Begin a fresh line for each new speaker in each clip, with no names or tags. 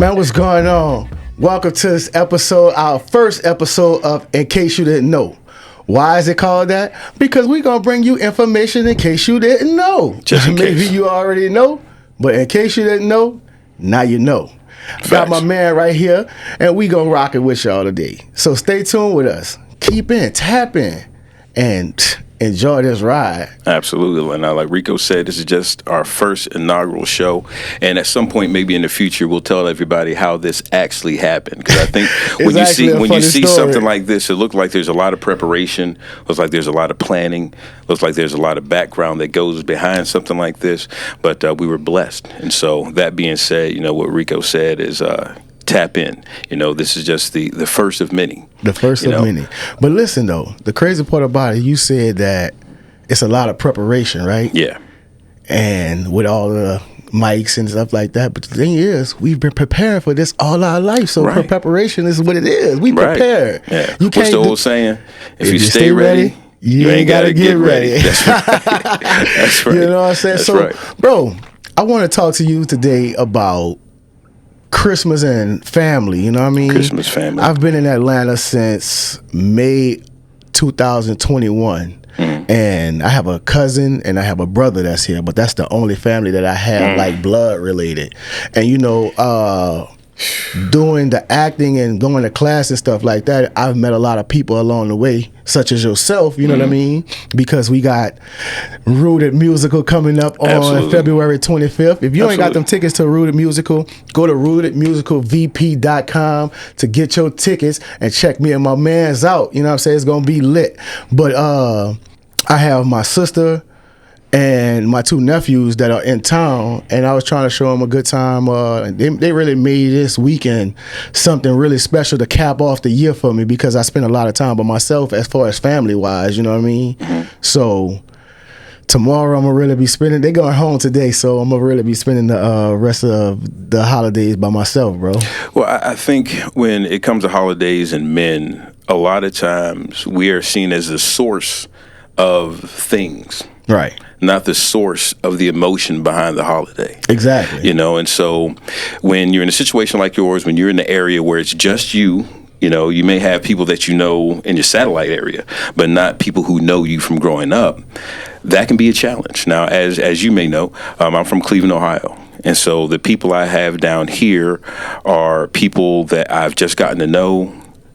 Man, what's going on? Welcome to this episode, our first episode of In Case You Didn't Know. Why is it called that? Because we're going to bring you information in case you didn't know.
Just in
Maybe
case.
you already know, but in case you didn't know, now you know. Got my man right here, and we going to rock it with y'all today. So stay tuned with us. Keep in, tap in, and enjoy this ride.
Absolutely. And like Rico said, this is just our first inaugural show. And at some point, maybe in the future, we'll tell everybody how this actually happened. Because I think when you see something like this, it looks like there's a lot of preparation. Looks like there's a lot of planning. Looks like there's a lot of background that goes behind something like this. But we were blessed. And so that being said, what Rico said is tap in. This is just the first of many.
The first of many. But listen, though, the crazy part about it, you said that it's a lot of preparation, right?
Yeah.
And with all the mics and stuff like that. But the thing is, we've been preparing for this all our life. So preparation is what it is. We prepared.
Yeah. What's the old saying? If you stay ready, you ain't got to get ready. That's right. That's right.
You know what I'm saying?
That's
so,
right.
Bro, I want to talk to you today about Christmas and family, you know what I mean?
Christmas family.
I've been in Atlanta since May 2021. And I have a cousin and I have a brother that's here, but that's the only family that I have like blood related. And doing the acting and going to class and stuff like that, I've met a lot of people along the way, such as yourself, you know what I mean? Because we got Rooted Musical coming up on February 25th. If you ain't got them tickets to Rooted Musical, go to rootedmusicalvp.com to get your tickets and check me and my mans out. You know what I'm saying? It's going to be lit. But I have my sister and my two nephews that are in town, and I was trying to show them a good time. They really made this weekend something really special to cap off the year for me, because I spent a lot of time by myself as far as family-wise, you know what I mean? So tomorrow I'm going to really be spending, they're going home today, so I'm going to really be spending the rest of the holidays by myself, bro.
Well, I think when it comes to holidays and men, a lot of times we are seen as the source of things.
Right.
Not the source of the emotion behind the holiday.
Exactly.
And so when you're in a situation like yours, when you're in the area where it's just you, you may have people that you know in your satellite area, but not people who know you from growing up. That can be a challenge. Now, as you may know, I'm from Cleveland, Ohio. And so the people I have down here are people that I've just gotten to know,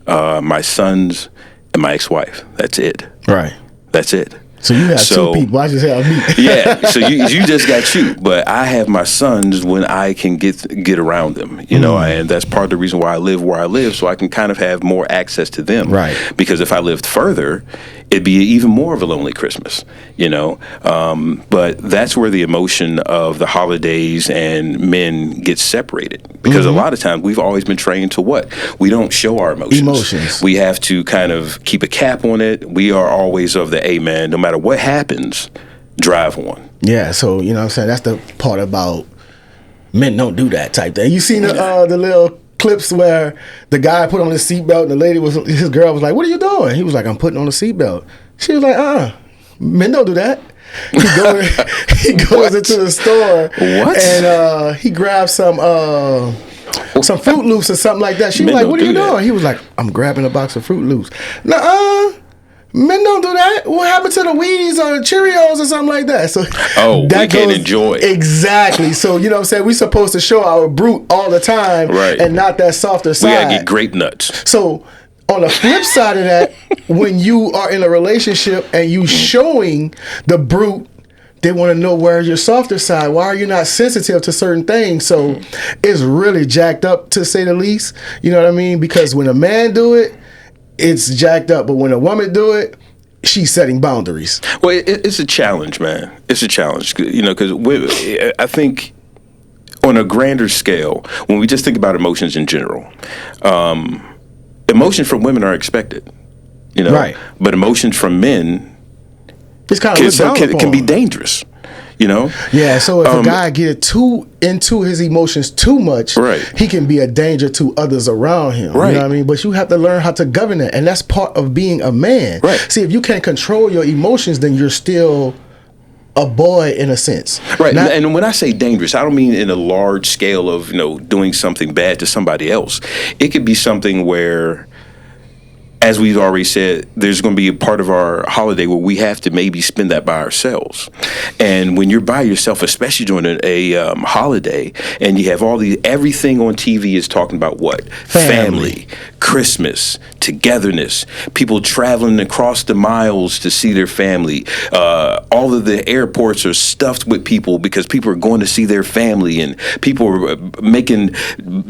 my sons and my ex-wife. That's it.
Right.
That's it.
So you have two people. I just have me.
Yeah. So you just got you, but I have my sons when I can get around them. And that's part of the reason why I live where I live, so I can kind of have more access to them.
Right.
Because if I lived further, it'd be even more of a lonely Christmas. But that's where the emotion of the holidays and men gets separated. Because a lot of times we've always been trained to what? We don't show our emotions. We have to kind of keep a cap on it. We are always of the amen. No matter what happens, drive on.
Yeah, so you know what I'm saying? That's the part about men don't do that type thing. You seen the little clips where the guy put on his seatbelt and his girl was like, "What are you doing?" He was like, "I'm putting on a seatbelt." She was like, men don't do that. He goes into the store and he grabs some Fruit Loops or something like that. She was like, "What are you doing?" He was like, "I'm grabbing a box of Fruit Loops." Nuh-uh. Men don't do that. What happened to the Wheaties or Cheerios or something like that? So
we can't enjoy.
Exactly. So you know what I'm saying? We're supposed to show our brute all the time,
right,
and not that softer side.
We gotta get grape nuts.
So on the flip side of that, when you are in a relationship and you showing the brute, they want to know where your softer side. Why are you not sensitive to certain things? So it's really jacked up, to say the least. You know what I mean? Because when a man do it, it's jacked up, but when a woman do it, she's setting boundaries.
Well, it's a challenge, man. It's a challenge, because I think on a grander scale, when we just think about emotions in general, emotions from women are expected,
right?
But emotions from men,
it's kind of
can be dangerous.
Yeah, so if a guy get too into his emotions too much,
right,
he can be a danger to others around him.
Right.
You know what I mean? But you have to learn how to govern it, and that's part of being a man.
Right.
See, if you can't control your emotions, then you're still a boy in a sense.
Right. And when I say dangerous, I don't mean in a large scale of, doing something bad to somebody else. It could be something where, as we've already said, there's going to be a part of our holiday where we have to maybe spend that by ourselves. And when you're by yourself, especially during a holiday, and you have everything on TV is talking about what? Family, Christmas, togetherness, people traveling across the miles to see their family. All of the airports are stuffed with people because people are going to see their family, and people are making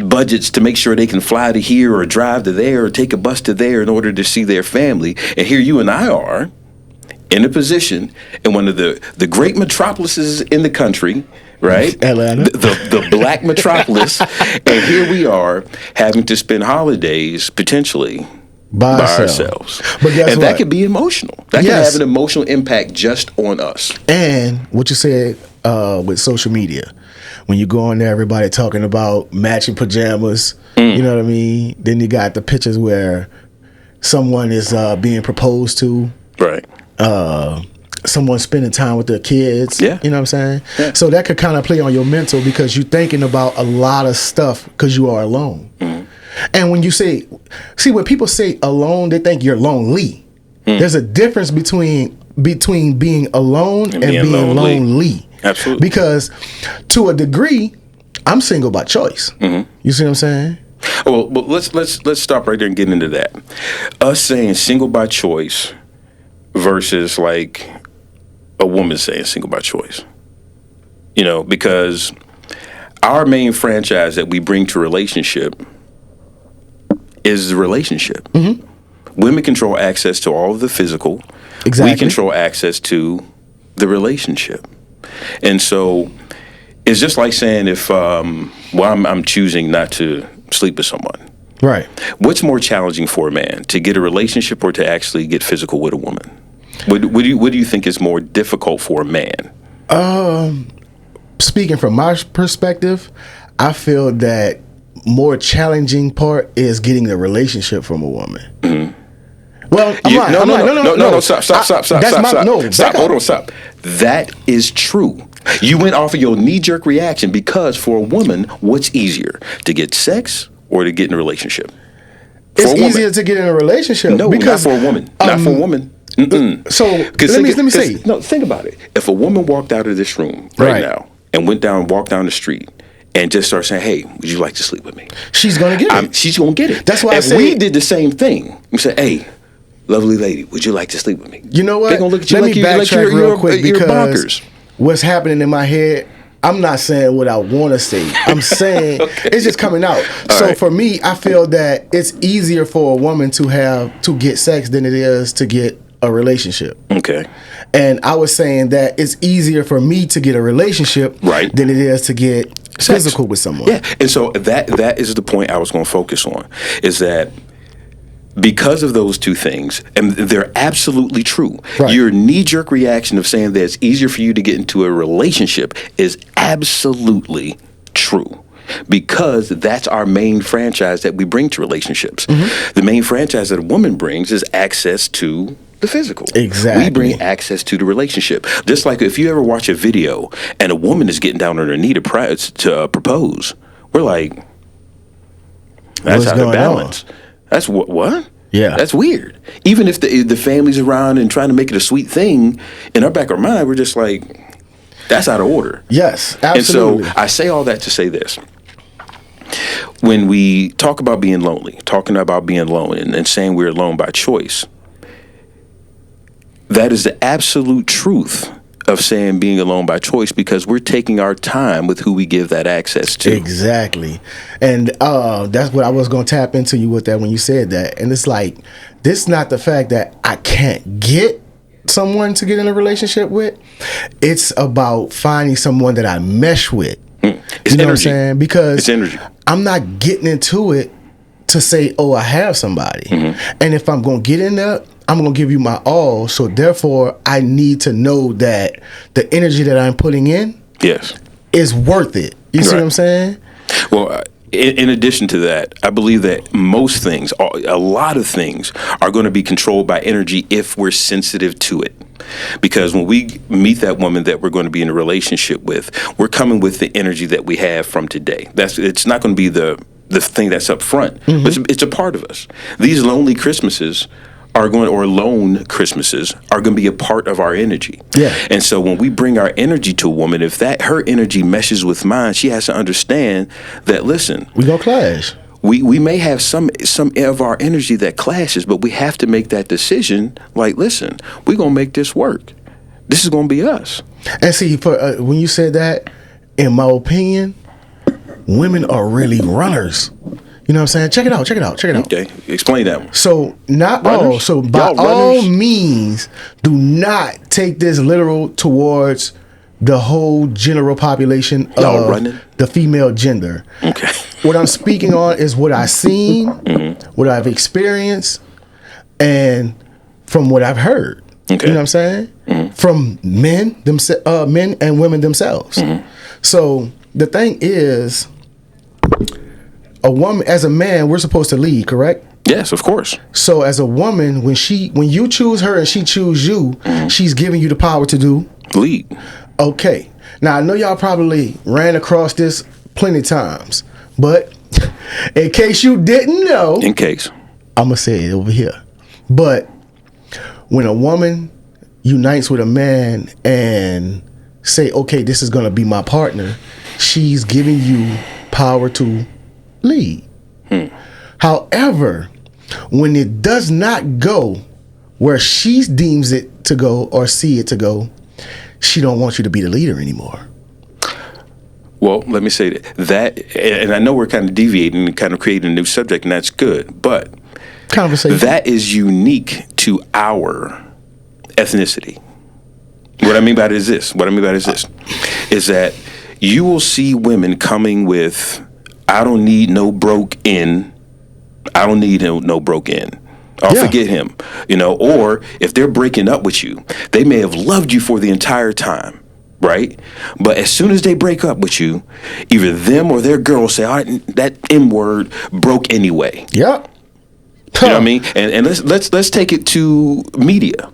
budgets to make sure they can fly to here or drive to there or take a bus to there in order to see their family. And here you and I are in a position in one of the great metropolises in the country, right?
Atlanta.
The black metropolis. And here we are having to spend holidays potentially by ourselves.
But guess what?
That could be emotional. That can have an emotional impact just on us.
And what you said with social media, when you go on there, everybody talking about matching pajamas, you know what I mean? Then you got the pictures where someone is being proposed to.
Right.
Someone spending time with their kids.
Yeah.
You know what I'm saying?
Yeah.
So that could kind of play on your mental because you're thinking about a lot of stuff because you are alone. And when you when people say alone, they think you're lonely. There's a difference between being alone and being lonely.
Absolutely.
Because to a degree, I'm single by choice. You see what I'm saying?
Well, let's stop right there and get into that. Us saying single by choice versus like a woman saying single by choice. Because our main franchise that we bring to a relationship is the relationship. Women control access to all of the physical.
Exactly.
We control access to the relationship. And so it's just like saying if, I'm choosing not to sleep with someone.
Right.
What's more challenging for a man, to get a relationship or to actually get physical with a woman? What do you think is more difficult for a man?
Speaking from my perspective, I feel that more challenging part is getting the relationship from a woman. Well, no, stop. Hold on, stop. That is true. You went off of your knee-jerk reaction because for a woman, what's easier, to get sex or to get in a relationship? It's easier to get in a relationship.
No,
because,
not for a woman. Not for a woman.
So let me say.
No, think about it. If a woman walked out of this room right now and walked down the street and just started saying, "Hey, would you like to sleep with me?"
She's gonna get it.
She's gonna get it.
That's why
if we did the same thing, we said, "Hey, lovely lady, would you like to sleep with me?"
You know what?
They're gonna look at you
Let me backtrack real quick
you're
because
bonkers.
What's happening in my head, I'm not saying what I want to say. I'm saying it's just coming out. For me, I feel that it's easier for a woman to get sex than it is to get a relationship.
Okay.
And I was saying that it's easier for me to get a relationship than it is to get physical with someone.
Yeah. And so that is the point I was going to focus on, is that because of those two things, and they're absolutely true, your knee-jerk reaction of saying that it's easier for you to get into a relationship is absolutely true. Because that's our main franchise that we bring to relationships. The main franchise that a woman brings is access to the physical.
Exactly.
We bring access to the relationship. Just like if you ever watch a video and a woman is getting down on her knee to propose, we're like, that's
What's
out of balance. That's what?
Yeah.
That's weird. Even if the family's around and trying to make it a sweet thing, in our back of our mind, we're just like, that's out of order.
Yes, absolutely.
And so I say all that to say this. When we talk about being lonely, talking about being alone and saying we're alone by choice, that is the absolute truth of saying being alone by choice, because we're taking our time with who we give that access to.
Exactly. And that's what I was going to tap into you with that when you said that. And it's like, this is not the fact that I can't get someone to get in a relationship with. It's about finding someone that I mesh with.
It's
you know
energy.
What I'm saying? Because
it's energy.
I'm not getting into it to say, oh, I have somebody. And if I'm going to get in there, I'm going to give you my all. So therefore, I need to know that the energy that I'm putting in is worth it. You see what I'm saying?
Well, in addition to that, I believe that most things, a lot of things, are going to be controlled by energy if we're sensitive to it. Because when we meet that woman that we're going to be in a relationship with, we're coming with the energy that we have from today. It's not going to be the thing that's up front, but it's a part of us. These lonely Christmases lone Christmases are going to be a part of our energy.
Yeah.
And so when we bring our energy to a woman, if her energy meshes with mine, she has to understand that, listen,
we gonna clash.
We may have some of our energy that clashes, but we have to make that decision. Like, listen, we're gonna make this work. This is gonna be us.
And see, when you said that, in my opinion, women are really runners. You know what I'm saying? Check it out.
Okay, explain that one.
So by all means, do not take this literal towards the whole general population of the female gender.
Okay.
What I'm speaking on is what I've seen, what I've experienced, and from what I've heard.
Okay.
You know what I'm saying? From men and women themselves. So the thing is, a woman, as a man, we're supposed to lead, correct?
Yes, of course.
So as a woman, when you choose her and she choose you, she's giving you the power to do
lead.
Okay. Now I know y'all probably ran across this plenty times, but in case you didn't know, I'm gonna say it over here. But when a woman unites with a man and say, okay, this is gonna be my partner, she's giving you power to lead. However, when it does not go where she deems it to go or see it to go, she don't want you to be the leader anymore.
Well, let me say that, and I know we're kind of deviating and kind of creating a new subject, and that's good, but
conversation
that is unique to our ethnicity. What I mean by it is this. Is that you will see women coming with, I don't need no broke in. I don't need no broke in. I'll forget him, or if they're breaking up with you, they may have loved you for the entire time, right? But as soon as they break up with you, either them or their girl say, all right, that M word broke anyway.
Yep.
You know what I mean? And let's take it to media.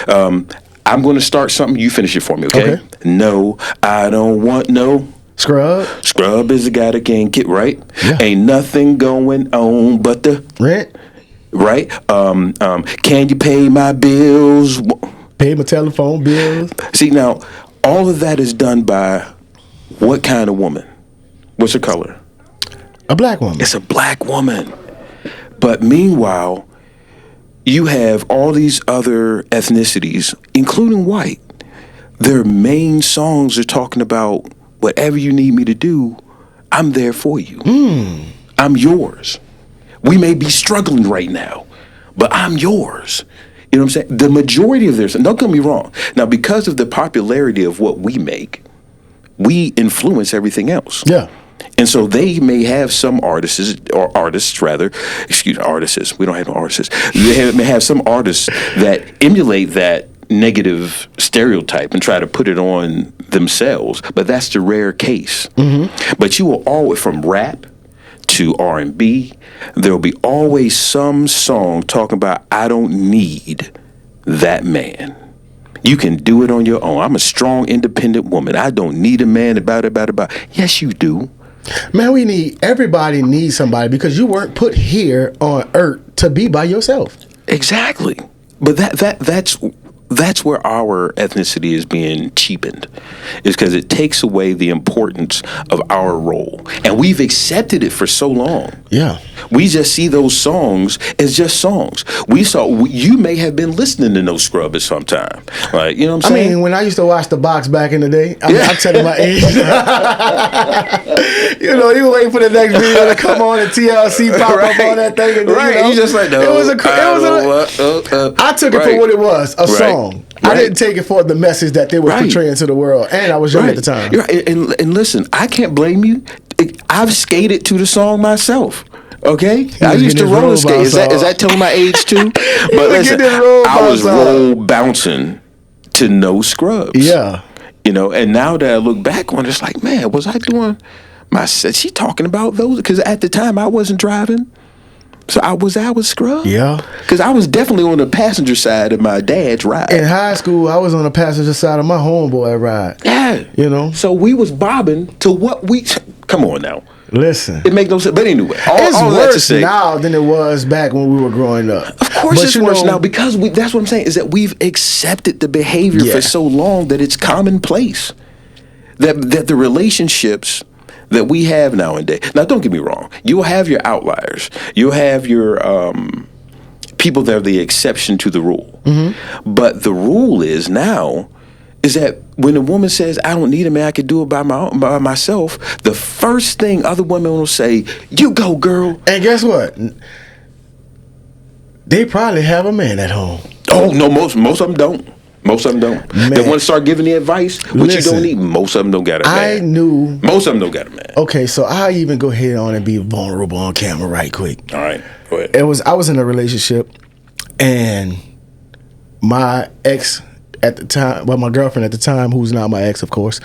I'm going to start something. You finish it for me, okay? No, I don't want no
scrub.
Scrub is the guy that can't get right.
Yeah.
Ain't nothing going on but the
rent.
Right? Can you pay my bills?
Pay my telephone bills.
See, now, all of that is done by what kind of woman? What's her color?
A black woman.
It's a black woman. But meanwhile, you have all these other ethnicities, including white. Their main songs are talking about whatever you need me to do, I'm there for you. I'm yours. We may be struggling right now, but I'm yours. You know what I'm saying? The majority of their, don't get me wrong. Now, because of the popularity of what we make, we influence everything else.
Yeah.
And so they may have some artists. We don't have no artists. They may have some artists that emulate that negative stereotype and try to put it on themselves, but that's the rare case. But you will always, from rap to R&B, there will be always some song talking about, I don't need that man. You can do it on your own. I'm a strong, independent woman. I don't need a man about. Yes, you do.
Man, everybody needs somebody, because you weren't put here on earth to be by yourself.
Exactly. But that's where our ethnicity is being cheapened, is because it takes away the importance of our role. And we've accepted it for so long.
Yeah.
We just see those songs as just songs. You may have been listening to No Scrub at some time. Right? You know what I'm saying?
I mean, when I used to watch The Box back in the day, I'm telling my age. You wait for the next video to come on and TLC pop up on that thing. And
You just like, no.
I took it for what it was, a song. I didn't take it for the message that they were portraying to the world, and I was young at the time.
And listen, I can't blame you. I've skated to the song myself. Okay, I used to roller skate. Is that telling my age too? But listen, I was roll bouncing to No Scrubs.
Yeah,
and now that I look back on it, it's like, man, was I doing She talking about those? Because at the time I wasn't driving. So I was scrubbed.
Yeah.
Because I was definitely on the passenger side of my dad's ride.
In high school, I was on the passenger side of my homeboy ride.
Yeah.
You know?
So we was bobbing to what we... Come on now.
Listen.
It makes no sense. But anyway,
it's worse now than it was back when we were growing up.
Of course it's worse now because that's what I'm saying, is that we've accepted the behavior for so long that it's commonplace. That the relationships that we have nowadays. Now, don't get me wrong. You'll have your outliers. You'll have your people that are the exception to the rule. Mm-hmm. But the rule is now is that when a woman says, I don't need a man, I can do it by myself, the first thing other women will say, you go, girl.
And guess what? They probably have a man at home.
Oh, no, most of them don't. Most of them don't. Man. They want to start giving the advice, which you don't need. Most of them don't got a man.
I knew.
Most of them don't got a man.
Okay, so I'll even go ahead on and be vulnerable on camera right quick.
All right, go ahead.
I was in a relationship, and my ex at the time, well, my girlfriend at the time, who's now my ex, of course,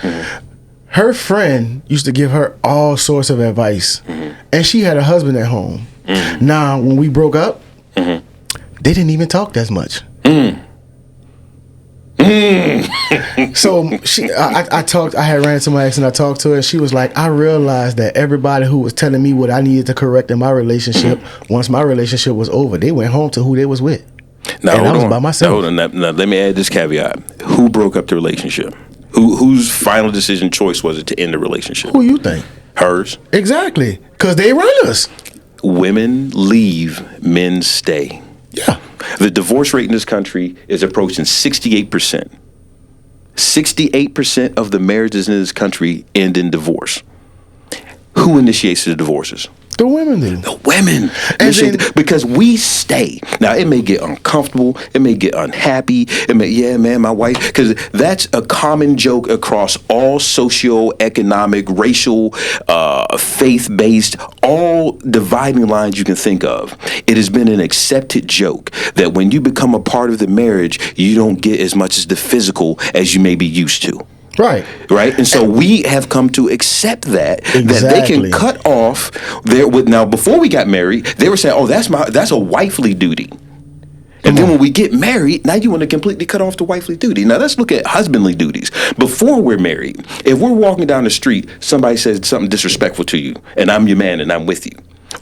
her friend used to give her all sorts of advice, and she had a husband at home. Now, when we broke up, they didn't even talk as much. So I had ran into my ex and I talked to her, and she was like, I realized that everybody who was telling me what I needed to correct in my relationship, once my relationship was over, they went home to who they was with.
Now,
and I was by myself.
Hold on. Now, let me add this caveat. Who broke up the relationship? Whose final decision choice was it to end the relationship?
Who you think?
Hers.
Exactly. Because they run us.
Women leave, men stay.
Yeah.
The divorce rate in this country is approaching 68%. 68% of the marriages in this country end in divorce. Who initiates the divorces?
The women do.
The women. Because we stay. Now, it may get uncomfortable. It may get unhappy. It may, yeah, man, my wife. Because that's a common joke across all socio-economic, racial, faith-based, all dividing lines you can think of. It has been an accepted joke that when you become a part of the marriage, you don't get as much as the physical as you may be used to.
Right.
And so we have come to accept that they can cut off their now before we got married, they were saying, oh, that's a wifely duty. And then when we get married, now you want to completely cut off the wifely duty. Now let's look at husbandly duties. Before we're married, if we're walking down the street, somebody says something disrespectful to you, and I'm your man and I'm with you.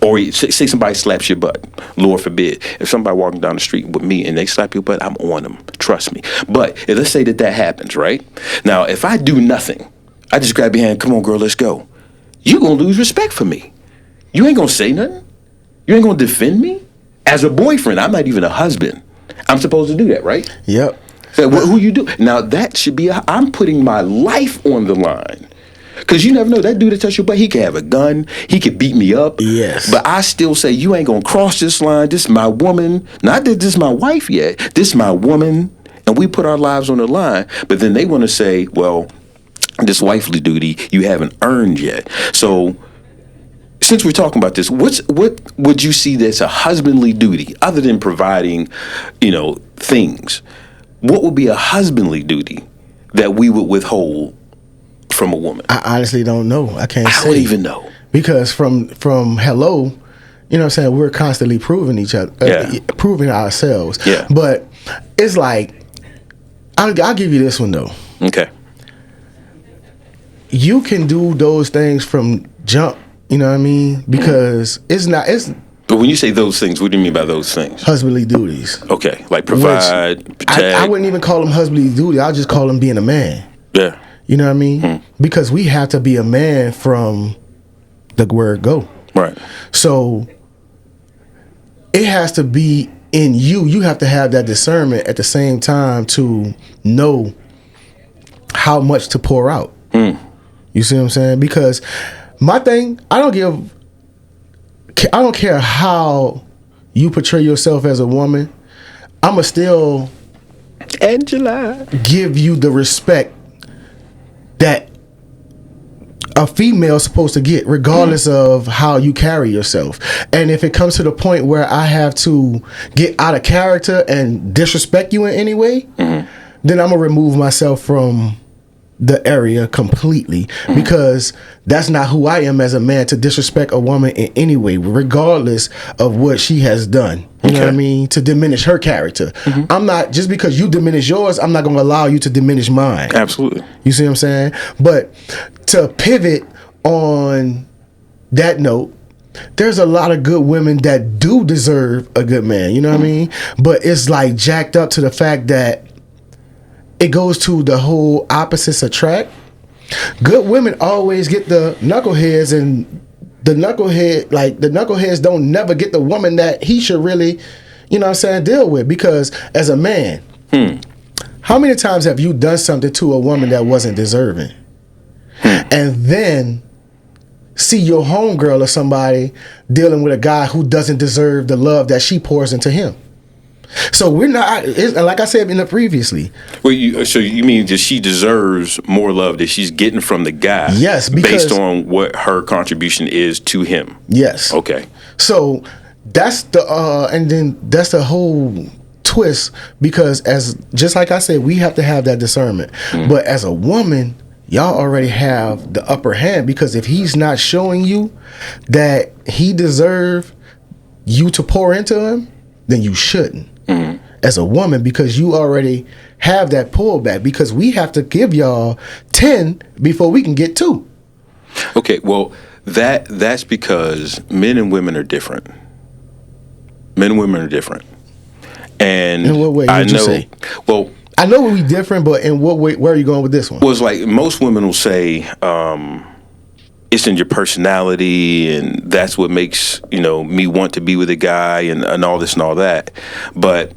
Or say somebody slaps your butt. Lord forbid. If somebody walking down the street with me and they slap your butt, I'm on them. Trust me. But let's say that happens, right? Now, if I do nothing, I just grab your hand, come on, girl, let's go. You're going to lose respect for me. You ain't going to say nothing. You ain't going to defend me. As a boyfriend, I'm not even a husband. I'm supposed to do that, right?
Yep.
So who you do? Now, that should be, I'm putting my life on the line. Because you never know, that dude that touch your butt, he could have a gun, he could beat me up.
Yes.
But I still say, you ain't going to cross this line. This is my woman. Not that this is my wife yet. This is my woman. And we put our lives on the line. But then they want to say, well, this wifely duty you haven't earned yet. So since we're talking about this, what would you see that's a husbandly duty other than providing, things? What would be a husbandly duty that we would withhold from a woman?
I honestly don't know. I can't say.
I don't even know.
Because from hello, you know what I'm saying, we're constantly proving each other, proving ourselves.
Yeah.
But it's like, I'll give you this one though.
Okay.
You can do those things from jump, you know what I mean? Because it's
But when you say those things, what do you mean by those things?
Husbandly duties.
Okay. Like provide, protect.
I wouldn't even call them husbandly duties. I'll just call them being a man.
Yeah.
You know what I mean? Because we have to be a man from the word go.
Right.
So it has to be in you. You have to have that discernment at the same time to know how much to pour out. You see what I'm saying? Because my thing, I don't care how you portray yourself as a woman. I'ma still
Angela
give you the respect that a female is supposed to get, regardless of how you carry yourself. And if it comes to the point where I have to get out of character and disrespect you in any way, then I'm gonna remove myself from the area completely, because that's not who I am as a man, to disrespect a woman in any way, regardless of what she has done. You know what I mean? To diminish her character. I'm not, just because you diminish yours, I'm not going to allow you to diminish mine.
Absolutely.
You see what I'm saying? But to pivot on that note, there's a lot of good women that do deserve a good man. You know what I mean? But it's like jacked up to the fact that it goes to the whole opposites attract. Good women always get the knuckleheads, and the knuckleheads don't never get the woman that he should really, you know what I'm saying, deal with. Because as a man, how many times have you done something to a woman that wasn't deserving? And then see your homegirl or somebody dealing with a guy who doesn't deserve the love that she pours into him? So we're not, like I said in the previously.
Well, so you mean that she deserves more love that she's getting from the guy?
Yes, because,
based on what her contribution is to him.
Yes.
Okay.
So that's the and then that's the whole twist, because just like I said, we have to have that discernment. But as a woman, y'all already have the upper hand, because if he's not showing you that he deserves you to pour into him, then you shouldn't. As a woman, because you already have that pullback, because we have to give y'all 10 before we can get 2.
Okay, well, that's because men and women are different. Men and women are different. And
in what way would you say?
Well,
I know we different, but in what way? Where are you going with this one?
Well, it's like most women will say, it's in your personality, and that's what makes, me want to be with a guy, and all this and all that. But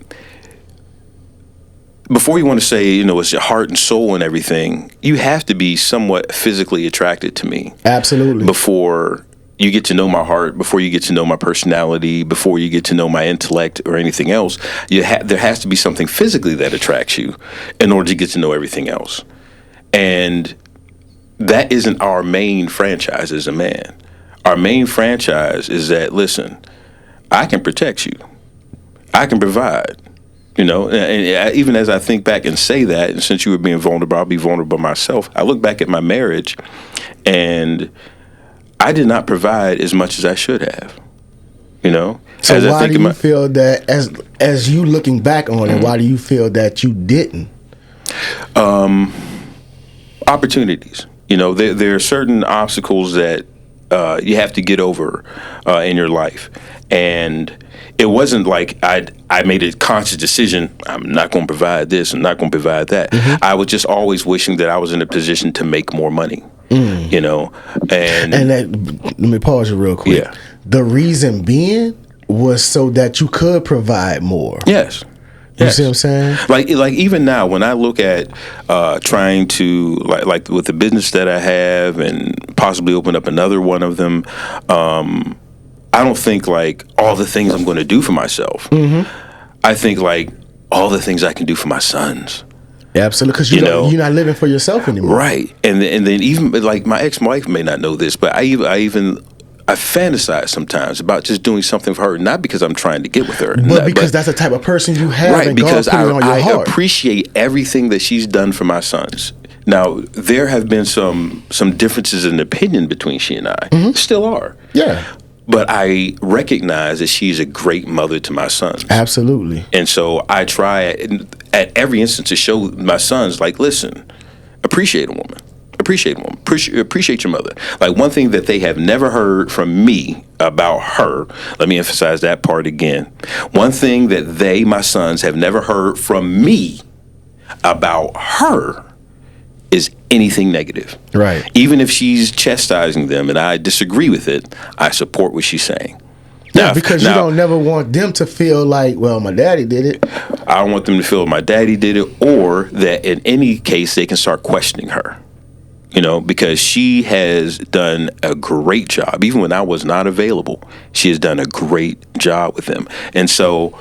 before you want to say, it's your heart and soul and everything, you have to be somewhat physically attracted to me.
Absolutely.
Before you get to know my heart, before you get to know my personality, before you get to know my intellect or anything else, there has to be something physically that attracts you in order to get to know everything else. And that isn't our main franchise as a man. Our main franchise is that, listen, I can protect you. I can provide. And even as I think back and say that, and since you were being vulnerable, I'll be vulnerable myself. I look back at my marriage, and I did not provide as much as I should have.
So why do you feel that, as you looking back on it, why do you feel that you didn't?
Opportunities. There are certain obstacles that you have to get over in your life, and it wasn't like I made a conscious decision, I'm not going to provide this, I'm not going to provide that. I was just always wishing that I was in a position to make more money, and
let me pause you real quick.
Yeah.
The reason being was so that you could provide more.
Yes.
You see what I'm saying?
Like even now, when I look at trying to like with the business that I have and possibly open up another one of them, I don't think like all the things I'm going to do for myself. I think like all the things I can do for my sons.
Absolutely, because you're not living for yourself anymore,
right? And then even like my ex-wife may not know this, but I fantasize sometimes about just doing something for her, not because I'm trying to get with her,
but because that's the type of person you have,
right?
And
because
God put it on your heart.
Appreciate everything that she's done for my sons. Now there have been some differences in opinion between she and I, still are.
Yeah.
But I recognize that she's a great mother to my sons.
Absolutely.
And so I try at every instance to show my sons, like, listen, appreciate a woman. Appreciate a woman. Appreciate your mother. Like, one thing that they have never heard from me about her, let me emphasize that part again. One thing that my sons, have never heard from me about her is anything negative.
Right.
Even if she's chastising them and I disagree with it, I support what she's saying.
Yeah, because you don't never want them to feel like, well, my daddy did it.
I don't want them to feel my daddy did it, or that in any case they can start questioning her. Because she has done a great job. Even when I was not available, she has done a great job with them. And so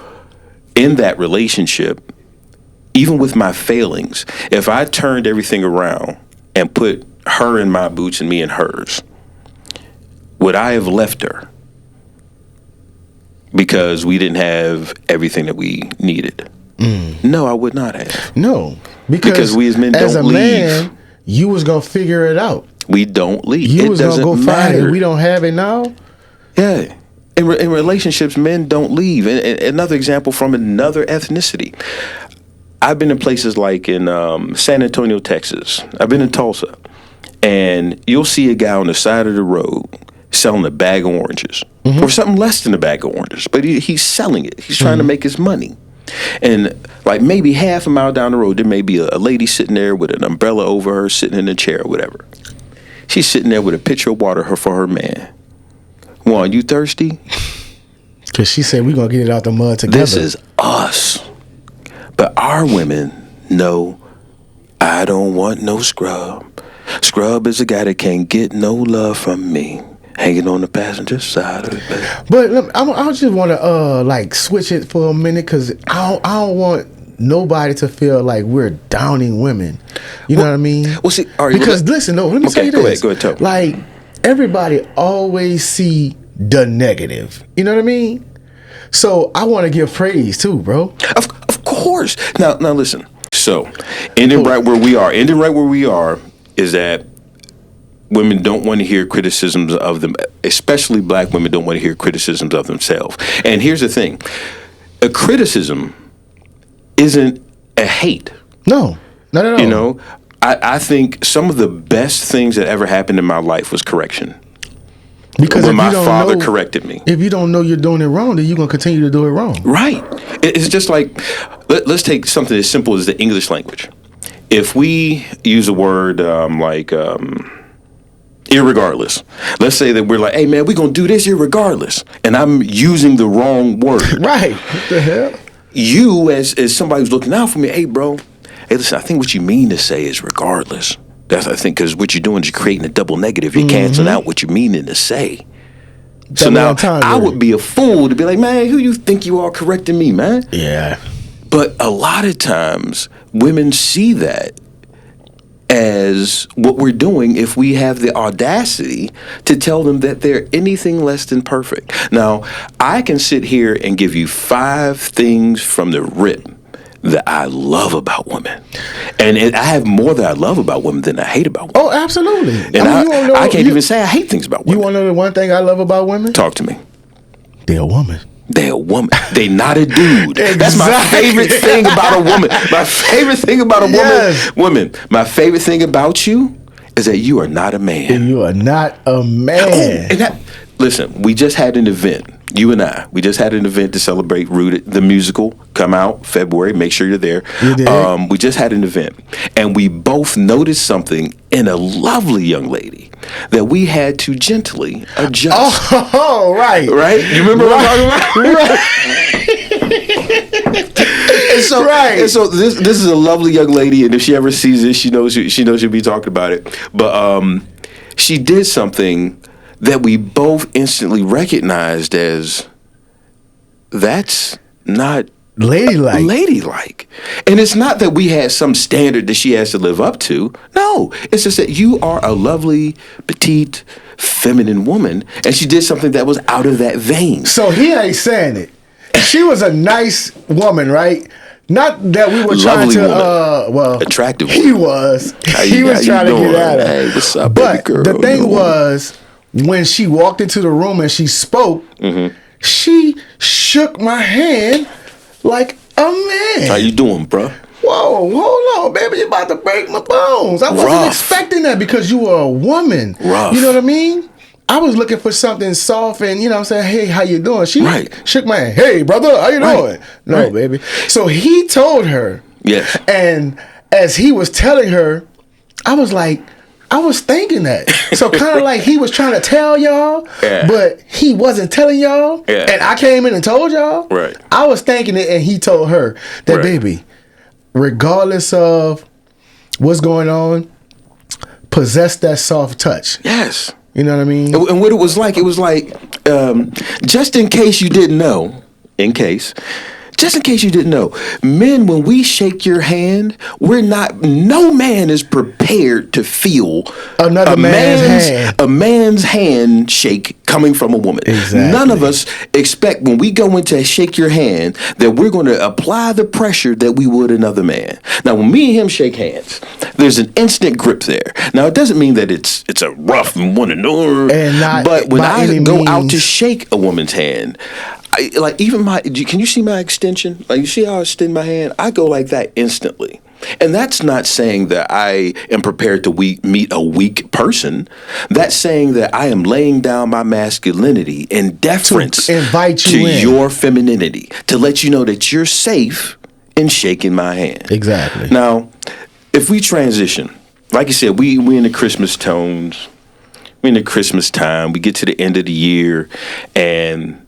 in that relationship, even with my failings, if I turned everything around and put her in my boots and me in hers, would I have left her because we didn't have everything that we needed? No, I would not have.
No, because
we as men don't leave.
you was gonna figure it out.
We don't leave.
You
it
was gonna go find it. We don't have it now.
Yeah. In relationships, men don't leave. And another example from another ethnicity. I've been in places like in San Antonio, Texas. I've been in Tulsa. And you'll see a guy on the side of the road selling a bag of oranges. Or something less than a bag of oranges. But he's selling it. He's trying to make his money. And like maybe half a mile down the road, there may be a lady sitting there with an umbrella over her, sitting in a chair or whatever. She's sitting there with a pitcher of water for her man. Juan, you thirsty?
Because she said we're going to get it out the mud together.
This is us. But our women know, I don't want no scrub. Scrub is a guy that can't get no love from me. Hanging on the passenger side of the bed.
But look, I just want to like switch it for a minute because I don't want nobody to feel like we're downing women. You know what I mean?
Well, see, all right,
because listen, no, let me say this.
Go ahead, tell me.
Like everybody always see the negative. You know what I mean? So I want to give praise too, bro.
Of course. Now listen. So ending right where we are is that women don't want to hear criticisms of them, especially black women don't want to hear criticisms of themselves. And here's the thing. A criticism isn't a hate.
No, not at all.
You know, I think some of the best things that ever happened in my life was correction. Because when my father corrected me.
If you don't know you're doing it wrong, then you're going to continue to do it wrong.
Right. It's just like, let's take something as simple as the English language. If we use a word irregardless. Let's say that we're like, hey, man, we're going to do this irregardless. And I'm using the wrong word.
Right. What the hell?
You, as somebody who's looking out for me, hey, bro, hey, listen, I think what you mean to say is regardless. That's, I think, because what you're doing is you're creating a double negative. You're canceling out what you're meaning to say. So now I would be a fool to be like, man, who you think you are correcting me, man?
Yeah.
But a lot of times women see that as what we're doing if we have the audacity to tell them that they're anything less than perfect. Now, I can sit here and give you 5 things from the rip that I love about women. And I have more that I love about women than I hate about women.
Oh, absolutely.
And I can't even say I hate things about women.
You want to know the one thing I love about women?
Talk to me.
They're a woman.
They're a woman. They not a dude. Exactly. That's my favorite thing about a woman. My favorite thing about a woman. Yes. Women. My favorite thing about you is that you are not a man.
And you are not a man.
Oh, listen, we just had an event. You and we just had an event to celebrate Rooted, the musical. Come out February. Make sure you're there.
You did.
We just had an event. And we both noticed something in a lovely young lady that we had to gently adjust.
Oh, right.
Right? You remember what I'm talking about? Right. And so this is a lovely young lady, and if she ever sees this, she knows she'll be talking about it. But she did something that we both instantly recognized as that's not ladylike. And it's not that we had some standard that she has to live up to. No, it's just that you are a lovely, petite, feminine woman, and she did something that was out of that vein.
So he ain't saying it. She was a nice woman, right? Not that we were trying to,
attractive
woman. He was trying to get at her.
Hey, what's up,
but
baby girl?
The thing was, when she walked into the room and she spoke, she shook my hand like a man.
How you doing, bro?
Whoa, hold on, baby. You about to break my bones. I wasn't expecting that because you were a woman.
Rough.
You know what I mean? I was looking for something soft and, you know what I'm saying, hey, how you doing? She shook my hand. Hey, brother, how you doing? No, baby. So he told her.
Yes.
And as he was telling her, I was thinking that. So kind of like he was trying to tell y'all, but he wasn't telling y'all.
Yeah.
And I came in and told y'all.
Right.
I was thinking it, and he told her that, baby, regardless of what's going on, possess that soft touch.
Yes.
You know what I mean?
And what it was like just in case you didn't know, just just in case you didn't know, men, when we shake your hand, no man is prepared to feel a man's handshake coming from a woman.
Exactly.
None of us expect when we go in to shake your hand that we're going to apply the pressure that we would another man. Now, when me and him shake hands, there's an instant grip there. Now, it doesn't mean that it's a rough and one and but when I go out to shake a woman's hand, can you see my extension? Like, you see how I extend my hand? I go like that instantly. And that's not saying that I am prepared to meet a weak person. That's saying that I am laying down my masculinity in deference
to invite you in.
Your femininity, to let you know that you're safe in shaking my hand.
Exactly.
Now, if we transition, like you said, we in the Christmas tones, we in the Christmas time, we get to the end of the year, and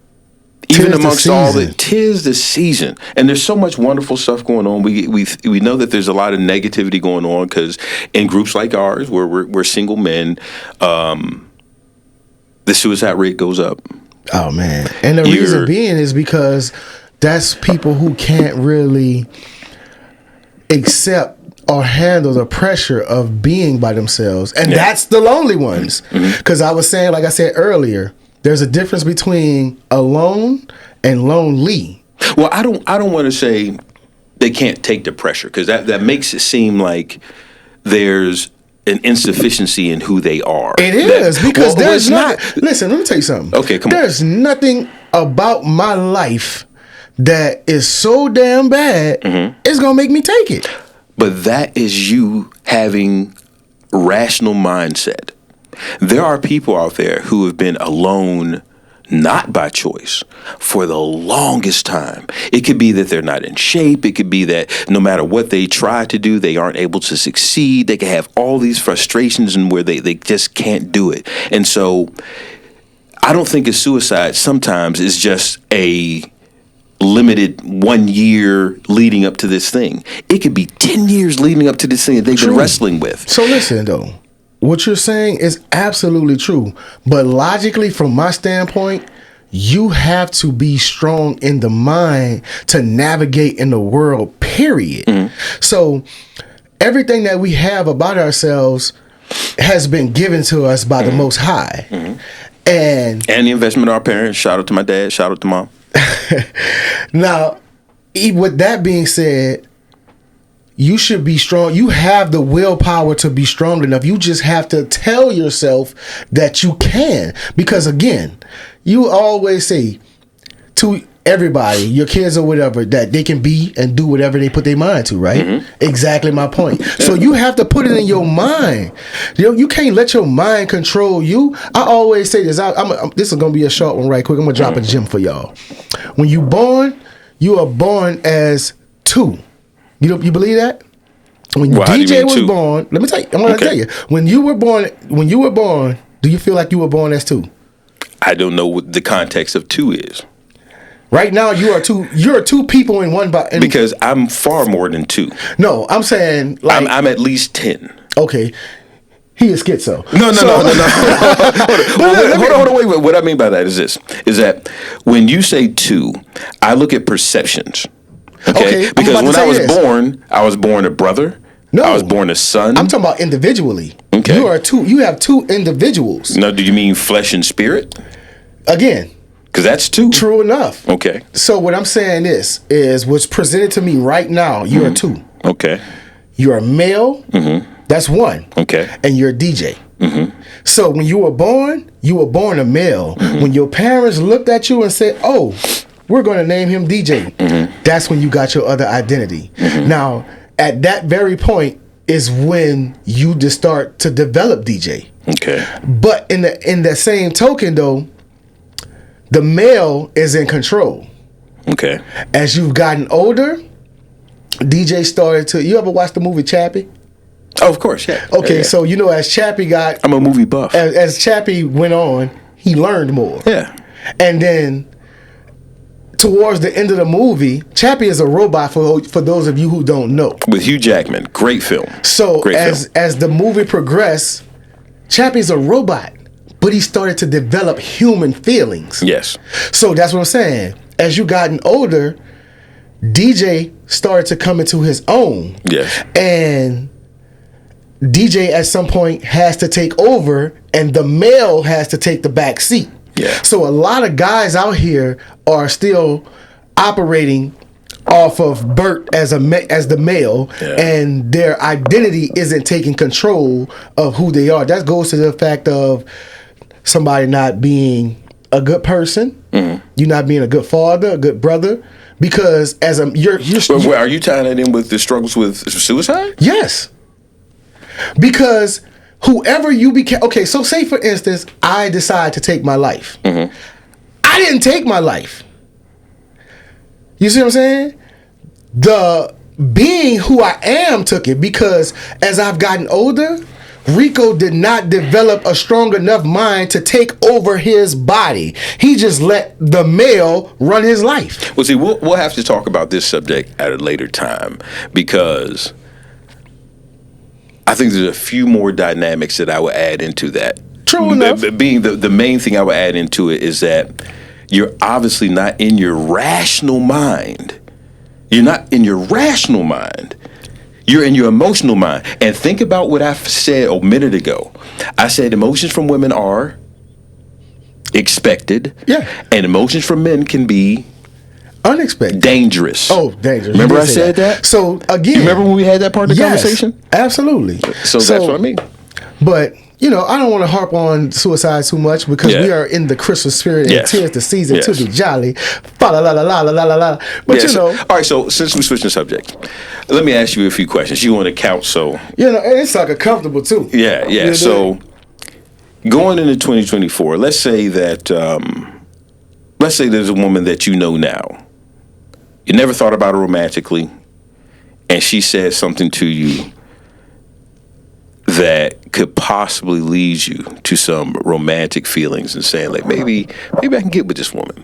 even amongst all the, 'tis the season, and there's so much wonderful stuff going on. We know that there's a lot of negativity going on because in groups like ours, where we're single men, the suicide rate goes up.
Oh man! And the reason being is because that's people who can't really accept or handle the pressure of being by themselves, and that's the lonely ones. Because I was saying, like I said earlier, there's a difference between alone and lonely.
Well, I don't want to say they can't take the pressure, because that makes it seem like there's an insufficiency in who they are.
It is, because there's not. Listen, let me tell you something.
Okay, come on.
There's nothing about my life that is so damn bad, it's gonna make me take it.
But that is you having rational mindset. There are people out there who have been alone, not by choice, for the longest time. It could be that they're not in shape. It could be that no matter what they try to do, they aren't able to succeed. They can have all these frustrations and where they just can't do it. And so I don't think a suicide sometimes is just a limited 1 year leading up to this thing. It could be 10 years leading up to this thing that they've been wrestling with.
So listen, though. What you're saying is absolutely true. But logically, from my standpoint, you have to be strong in the mind to navigate in the world, period. So everything that we have about ourselves has been given to us by the Most High. And
the investment of our parents. Shout out to my dad. Shout out to mom.
Now, with that being said, you should be strong. You have the willpower to be strong enough. You just have to tell yourself that you can. Because again, you always say to everybody, your kids or whatever, that they can be and do whatever they put their mind to, right? Exactly my point. So you have to put it in your mind. You can't let your mind control you. I always say this. This is going to be a short one right quick. I'm going to drop a gem for y'all. When you are born as two. You believe that? When DJ was born, let me tell you. I'm gonna tell you. When you were born, do you feel like you were born as two?
I don't know what the context of two is.
Right now, you are two. You're two people in one body.
Because I'm far more than two.
No, I'm saying like
I'm at least 10.
Okay. He is schizo.
No. Hold on, wait. What I mean by that is this: is that when you say two, I look at perceptions. Okay, because when I was born a brother. No, I was born a son.
I'm talking about individually.
Okay,
you have two individuals.
No, do you mean flesh and spirit?
Again,
because that's two.
True enough.
Okay.
So what I'm saying is what's presented to me right now. You're two.
Okay.
You're a male. That's one.
Okay.
And you're a DJ. So when you were born a male. When your parents looked at you and said, "Oh, we're going to name him DJ," that's when you got your other identity. Now, at that very point is when you just start to develop DJ. Okay. But in the same token, though, the male is in control. Okay. As you've gotten older, DJ started to. You ever watch the movie Chappie?
Oh, of course, yeah.
Okay, so as Chappie got,
I'm a movie buff.
As Chappie went on, he learned more. Yeah. And then towards the end of the movie, Chappie is a robot for those of you who don't know.
With Hugh Jackman, great film.
So as the movie progressed, Chappie's a robot, but he started to develop human feelings.
Yes.
So that's what I'm saying. As you gotten older, DJ started to come into his own.
Yes.
And DJ at some point has to take over, and the male has to take the back seat.
Yeah.
So a lot of guys out here are still operating off of Bert as the male, and their identity isn't taking control of who they are. That goes to the fact of somebody not being a good person, you not being a good father, a good brother, because as a you're
are you tying that in with the struggles with suicide?
Yes, because whoever you became. Okay, so say for instance, I decide to take my life. I didn't take my life. You see what I'm saying? The being who I am took it, because as I've gotten older, Rico did not develop a strong enough mind to take over his body. He just let the male run his life.
Well, see, we'll have to talk about this subject at a later time, because I think there's a few more dynamics that I would add into that.
True enough.
Being the main thing I would add into it is that you're obviously not in your rational mind. You're not in your rational mind. You're in your emotional mind. And think about what I said a minute ago. I said emotions from women are expected.
Yeah.
And emotions from men can be
unexpected.
Dangerous.
Oh, dangerous.
Remember I said that?
So again.
You remember when we had that part of the conversation?
Absolutely.
So that's what I mean.
But I don't want to harp on suicide too much, because we are in the Christmas spirit, and 'tis the season to be jolly. Fa la la la la la la la. But
all right. So since we're switching subjects, let me ask you a few questions. You want to count? So
it's like a comfortable too.
Yeah. So going into 2024, let's say that there's a woman that you know now. You never thought about her romantically, and she says something to you that could possibly lead you to some romantic feelings, and saying like, maybe I can get with this woman.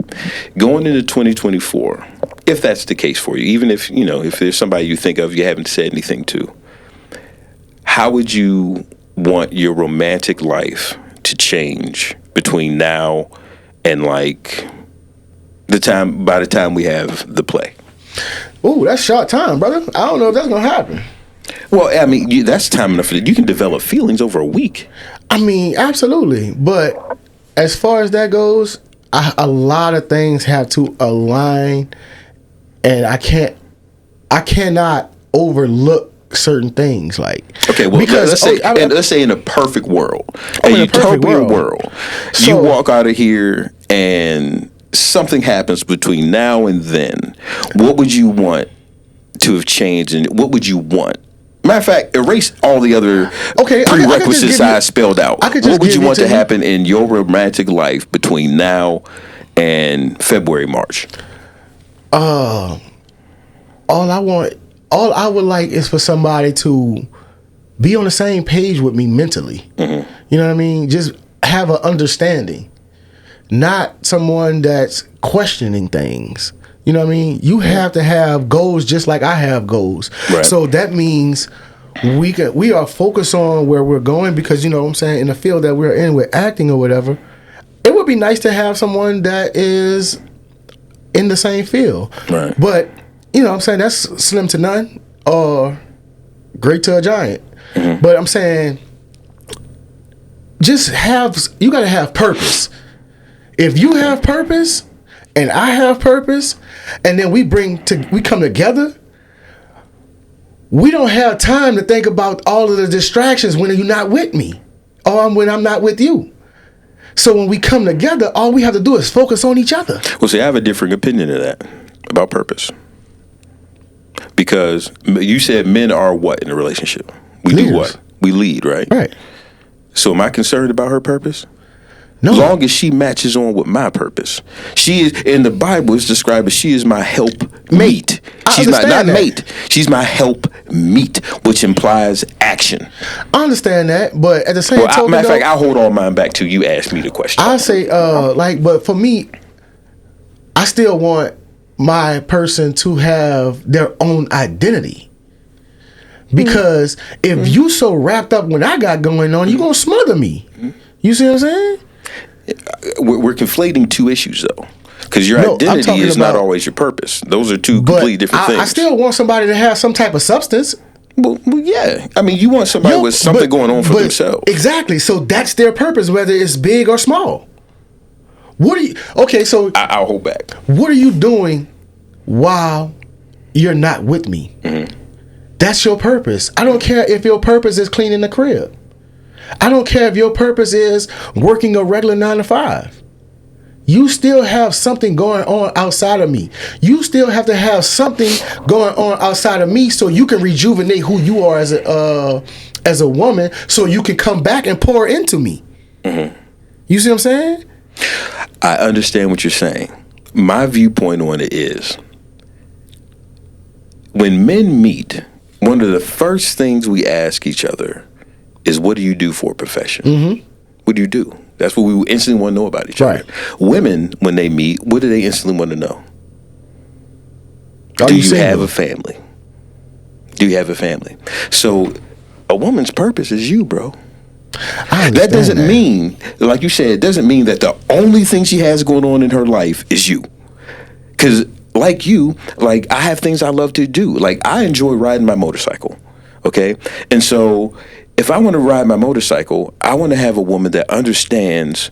Going into 2024, if that's the case for you, even if if there's somebody you think of you haven't said anything to, how would you want your romantic life to change between now and like by the time we have the play?
Ooh, that's short time, brother. I don't know if that's gonna happen.
Well, I mean, that's time enough. You can develop feelings over a week.
I mean, absolutely. But as far as that goes, a lot of things have to align, and I cannot overlook certain things. Like,
okay, well, let's say in a perfect world, a utopian world, you walk out of here and something happens between now and then. What would you want to have changed, and what would you want? Matter of fact, erase all the other prerequisites I spelled out. What would you want to happen in your romantic life between now and February, March?
All I would like is for somebody to be on the same page with me mentally. You know what I mean? Just have an understanding. Not someone that's questioning things. You know what I mean? You have to have goals just like I have goals. Right. So that means we are focused on where we're going, because, what I'm saying, in the field that we're in, with acting or whatever, it would be nice to have someone that is in the same field. Right. But, what I'm saying, that's slim to none or great to a giant. But I'm saying, you got to have purpose. If you have purpose and I have purpose, and then we come together, we don't have time to think about all of the distractions when you're not with me, or when I'm not with you. So when we come together, all we have to do is focus on each other.
Well, see, I have a different opinion of that, about purpose. Because you said men are what in a relationship? We Leaders. Do what? We lead, right?
Right.
So am I concerned about her purpose?
No.
As long as she matches on with my purpose. She is, in the Bible, it's described as she is my help meet. She's not mate. She's my help meet, which implies action.
I understand that, but at the same time,
matter of fact, I'll hold all mine back till you ask me the question.
I say, but for me, I still want my person to have their own identity. Because if you so wrapped up when I got going on, you're gonna smother me. You see what I'm saying?
We're conflating two issues, though. Because your identity is not always your purpose. Those are two completely different things.
I still want somebody to have some type of substance.
Well, yeah. I mean, you want somebody with something going on for themselves.
Exactly. So that's their purpose, whether it's big or small. So
I'll hold back.
What are you doing while you're not with me? Mm-hmm. That's your purpose. I don't care if your purpose is cleaning the crib. I don't care if your purpose is working a regular 9 to 5. You still have something going on outside of me. You still have to have something going on outside of me so you can rejuvenate who you are as a woman, so you can come back and pour into me. Mm-hmm. You see what I'm saying?
I understand what you're saying. My viewpoint on it is, when men meet, one of the first things we ask each other is, what do you do for a profession? Mm-hmm. What do you do? That's what we instantly want to know about each other. Women, when they meet, what do they instantly want to know? Do you have a family? Do you have a family? So a woman's purpose is you, bro. That doesn't mean, like you said, it doesn't mean that the only thing she has going on in her life is you. Because like you, like, I have things I love to do. Like, I enjoy riding my motorcycle, okay? And so if I want to ride my motorcycle, I want to have a woman that understands,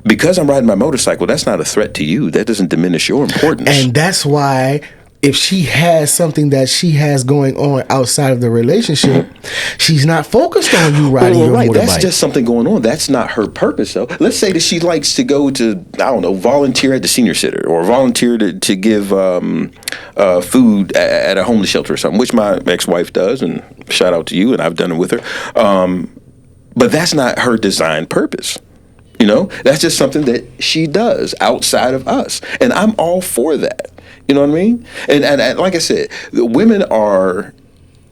because I'm riding my motorcycle, that's not a threat to you. That doesn't diminish your importance.
And that's why, if she has something that she has going on outside of the relationship, she's not focused on you riding your motorbike.
That's just something going on. That's not her purpose, though. Let's say that she likes to go to, I don't know, volunteer at the senior center, or volunteer to give food at a homeless shelter or something, which my ex-wife does, and shout out to you, and I've done it with her. But that's not her designed purpose. You know, that's just something that she does outside of us. And I'm all for that. You know what I mean? And like I said, women are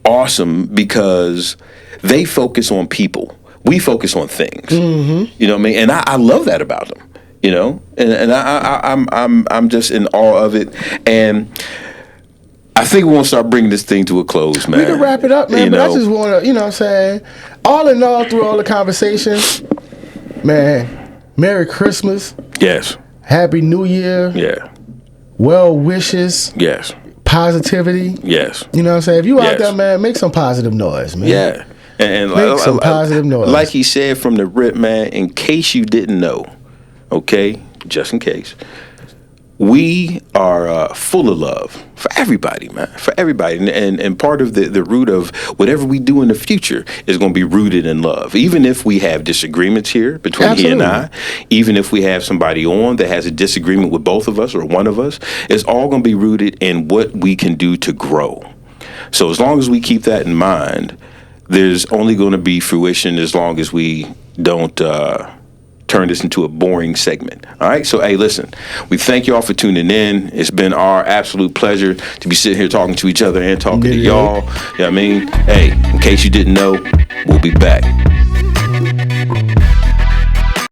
awesome because they focus on people. We focus on things. Mm-hmm. You know what I mean? And I love that about them. You know, and I'm just in awe of it. And I think we want to start bringing this thing to a close, man.
We can wrap it up, man. But I just want to, you know what I'm saying? All in all, through all the conversations, man, Merry Christmas.
Yes.
Happy New Year.
Yeah.
Well wishes.
Yes.
Positivity.
Yes.
You know what I'm saying? If you out there, man, make some positive noise, man.
Yeah. And
make some positive noise.
Like he said from the rip, man, in case you didn't know, okay, just in case, we are full of love for everybody, man, for everybody. And part of the root of whatever we do in the future is going to be rooted in love. Even if we have disagreements here between he and I, even if we have somebody on that has a disagreement with both of us or one of us, it's all going to be rooted in what we can do to grow. So as long as we keep that in mind, there's only going to be fruition as long as we don't turn this into a boring segment. All right. So, hey, listen, we thank you all for tuning in. It's been our absolute pleasure to be sitting here talking to each other and talking to y'all. You know what I mean? Hey, in case you didn't know, we'll be back.